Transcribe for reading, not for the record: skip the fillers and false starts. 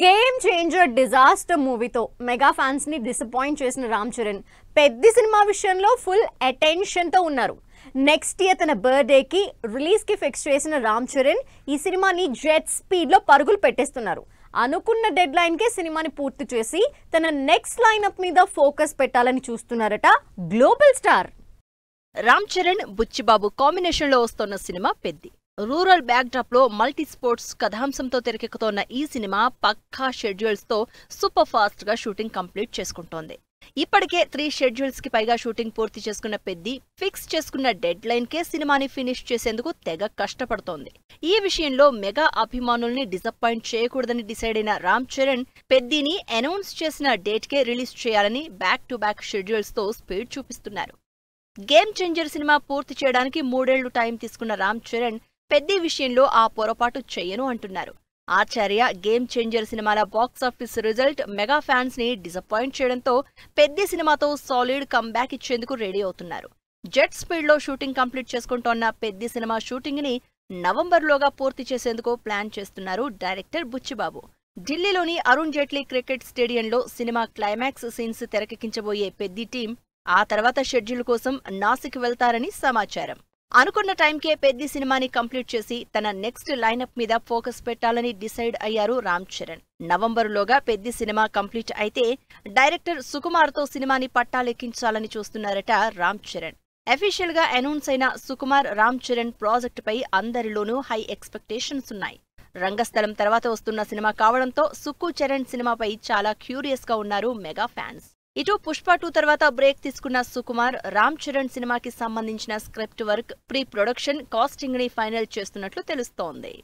Game changer disaster మూవీతో mega fans ని disappoint చేసిన రామ్ చరణ్ పెద్ద సినిమా విషయంలో ఫుల్ అటెన్షన్ తో ఉన్నారు. నెక్స్ట్ ఇయర్ తన బర్త్డేకి రిలీజ్ కి ఫిక్స్ చేసిన రామ్ చరణ్ ఈ సినిమాని జెట్ స్పీడ్ లో పరుగులు పెట్టేస్తున్నారు. అనుకున్న డెడ్ లైన్ కే సినిమాని పూర్తి చేసి తన నెక్స్ట్ లైనప్ మీద ఫోకస్ పెట్టాలని చూస్తున్నారట global star. Ram Charan Buchibabu combination లో వస్తున్న సినిమా పెద్ది. రూరల్ బ్యాక్డ్రాప్ లో మల్టీ స్పోర్ట్స్ కథాంశంతో తెరకెక్కుతోన్న ఈ సినిమా పక్కా షెడ్యూల్స్ తో సూపర్ ఫాస్ట్ గా షూటింగ్ కంప్లీట్ చేసుకుంటోంది. ఇప్పటికే 3 షెడ్యూల్స్ కి పైగా షూటింగ్ పూర్తి చేసుకున్న పెద్ది ఫిక్స్ చేసుకున్న డెడ్ లైన్ కే సినిమాని ఫినిష్ చేసేందుకు తెగ కష్టపడుతోంది. ఈ విషయంలో మెగా అభిమానుల్ని డిసప్పాయింట్ చేయకూడదని డిసైడ్ అయిన రామ్ చరణ్ పెద్దిని అనౌన్స్ చేసిన డేట్ కే రిలీజ్ చేయాలని బ్యాక్ టు బ్యాక్ షెడ్యూల్స్ తో స్పీడ్ చూపిస్తున్నారు. గేమ్ చేంజర్ సినిమా పూర్తి చేయడానికి 3 ఏళ్లు టైం తీసుకున్న రామ్ చరణ్ పెద్ది విషయంలో ఆ పొరపాటు చెయ్యను అంటున్నారు. ఆచార్య, గేమ్ చేంజర్ సినిమాల బాక్సాఫీస్ రిజల్ట్ మెగా ఫ్యాన్స్ ని డిసప్పాయింట్ చేయడంతో పెద్ది సినిమాతో సాలిడ్ కమ్బ్యాక్ ఇచ్చేందుకు రెడీ అవుతున్నారు. జెట్ స్పీడ్ లో షూటింగ్ కంప్లీట్ చేసుకుంటోన్న పెద్ది సినిమా షూటింగ్ ని నవంబర్లోగా పూర్తి చేసేందుకు ప్లాన్ చేస్తున్నారు డైరెక్టర్ బుచ్చిబాబు. ఢిల్లీలోని అరుణ్ జైట్లీ క్రికెట్ స్టేడియంలో సినిమా క్లైమాక్స్ సీన్స్ తెరకెక్కించబోయే పెద్ది టీం ఆ తర్వాత షెడ్యూల్ కోసం నాసిక్ వెళ్తారని సమాచారం. అనుకున్న టైంకే పెద్ది సినిమాని కంప్లీట్ చేసి తన నెక్స్ట్ లైనప్ మీద ఫోకస్ పెట్టాలని డిసైడ్ అయ్యారు రామ్ చరణ్. నవంబరులోగా పెద్ది సినిమా కంప్లీట్ అయితే డైరెక్టర్ సుకుమార్ తో సినిమాని పట్టాలెక్కించాలని చూస్తున్నారట రామ్ చరణ్. అఫీషియల్ గా అనౌన్స్ అయిన సుకుమార్ రామ్ చరణ్ ప్రాజెక్ట్ పై అందరిలోనూ హై ఎక్స్పెక్టేషన్స్ ఉన్నాయి. రంగస్థలం తర్వాత వస్తున్న సినిమా కావడంతో సుక్కు చరణ్ సినిమాపై చాలా క్యూరియస్ గా ఉన్నారు మెగా ఫ్యాన్స్. ఇటు పుష్ప 2 తర్వాత బ్రేక్ తీసుకున్న సుకుమార్ రామ్ చరణ్ సినిమాకి సంబంధించిన script work, pre production, casting ని ఫైనల్ చేస్తున్నట్లు తెలుస్తోంది.